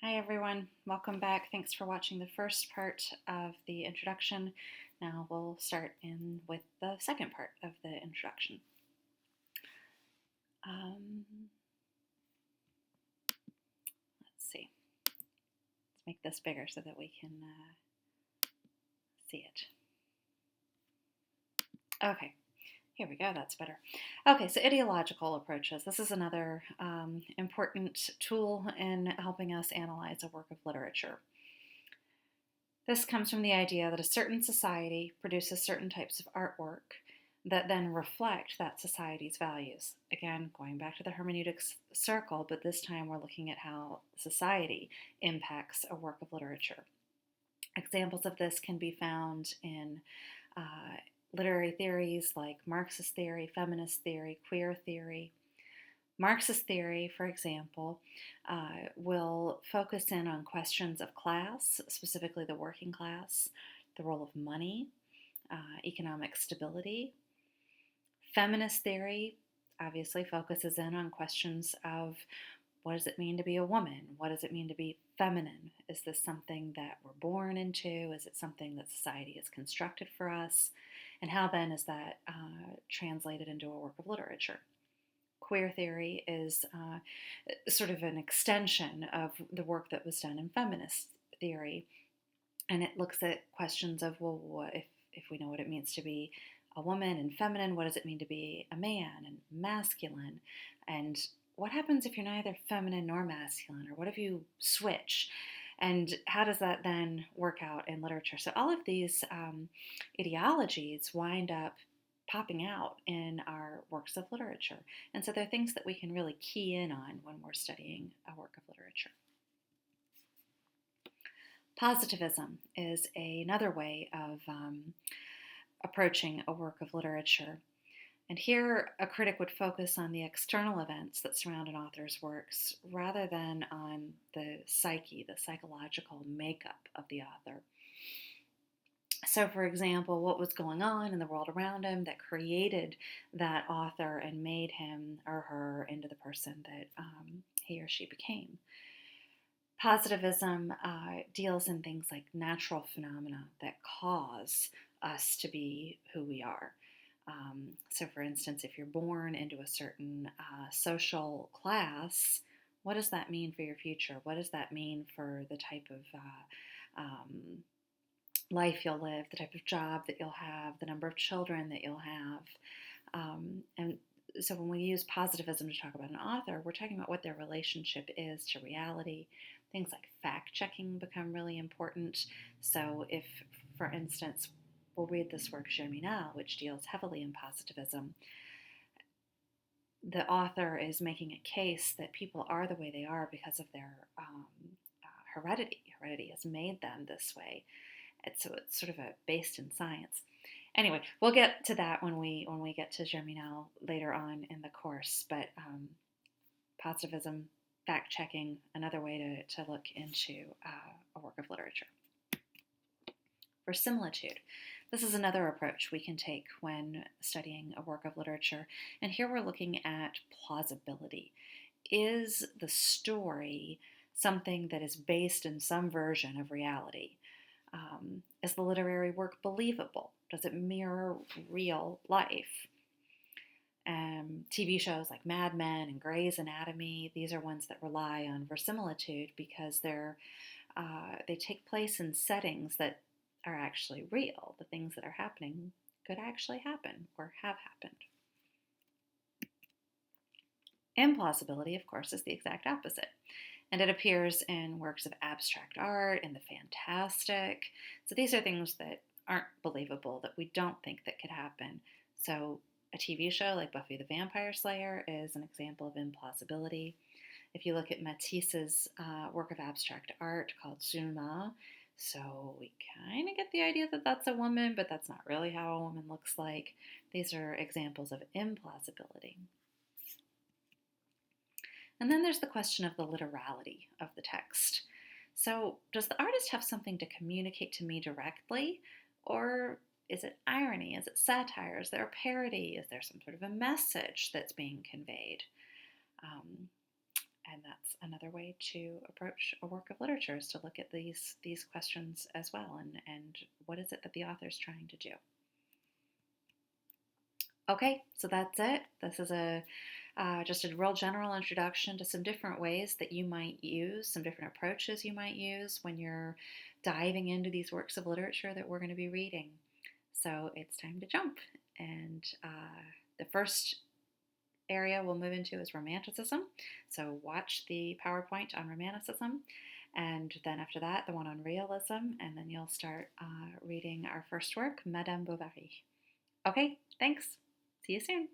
Hi everyone, welcome back. Thanks for watching the first part of the introduction. Now we'll start in with the second part of the introduction. Um, let's see. Let's make this bigger so that we can see it. Okay, here we go. That's better. Okay, so ideological approaches. This is another important tool in helping us analyze a work of literature. This comes from the idea that a certain society produces certain types of artwork that then reflect that society's values. Again, going back to the hermeneutics circle, but this time we're looking at how society impacts a work of literature. Examples of this can be found in literary theories like Marxist theory, feminist theory, queer theory. Marxist theory, for example, will focus in on questions of class, specifically the working class, the role of money, economic stability. Feminist theory obviously focuses in on questions of what does it mean to be a woman? What does it mean to be feminine? Is this something that we're born into? Is it something that society has constructed for us? And how then is that translated into a work of literature? Queer theory is sort of an extension of the work that was done in feminist theory, and it looks at questions of, well, what if we know what it means to be a woman and feminine, what does it mean to be a man and masculine, and what happens if you're neither feminine nor masculine, or what if you switch, and how does that then work out in literature? So all of these ideologies wind up popping out in our works of literature. And so they're things that we can really key in on when we're studying a work of literature. Positivism is another way of approaching a work of literature. And here, a critic would focus on the external events that surround an author's works rather than on the psyche, the psychological makeup of the author. So, for example, what was going on in the world around him that created that author and made him or her into the person that he or she became. Positivism deals in things like natural phenomena that cause us to be who we are. So, for instance, if you're born into a certain social class, what does that mean for your future? What does that mean for the type of life you'll live, the type of job that you'll have, the number of children that you'll have? And so when we use positivism to talk about an author, we're talking about what their relationship is to reality. Things like fact-checking become really important. So if, for instance, we'll read this work, Germinal, which deals heavily in positivism, the author is making a case that people are the way they are because of their heredity. Heredity has made them this way. And so it's sort of based in science. Anyway, we'll get to that when we get to Germinal later on in the course. But positivism, fact-checking, another way to look into a work of literature. Verisimilitude. This is another approach we can take when studying a work of literature. And here we're looking at plausibility. Is the story something that is based in some version of reality? Is the literary work believable? Does it mirror real life? TV shows like Mad Men and Grey's Anatomy, these are ones that rely on verisimilitude because they take place in settings that are actually real. The things that are happening could actually happen or have happened. Implausibility, of course, is the exact opposite. And it appears in works of abstract art, in the fantastic. So these are things that aren't believable, that we don't think that could happen. So a TV show like Buffy the Vampire Slayer is an example of implausibility. If you look at Matisse's work of abstract art called Zuma, so we kind of get the idea that that's a woman, but that's not really how a woman looks like. These are examples of implausibility. And then there's the question of the literality of the text. So does the artist have something to communicate to me directly, or is it irony? Is it satire? Is there a parody? Is there some sort of a message that's being conveyed? And that's another way to approach a work of literature, is to look at these questions as well, and what is it that the author is trying to do. Okay, so that's it. This is just a real general introduction to some different ways that you might use, some different approaches you might use when you're diving into these works of literature that we're going to be reading. So it's time to jump. And the first area we'll move into is romanticism. So watch the PowerPoint on romanticism. And then after that, the one on realism. And then you'll start reading our first work, Madame Bovary. Okay, thanks. See you soon.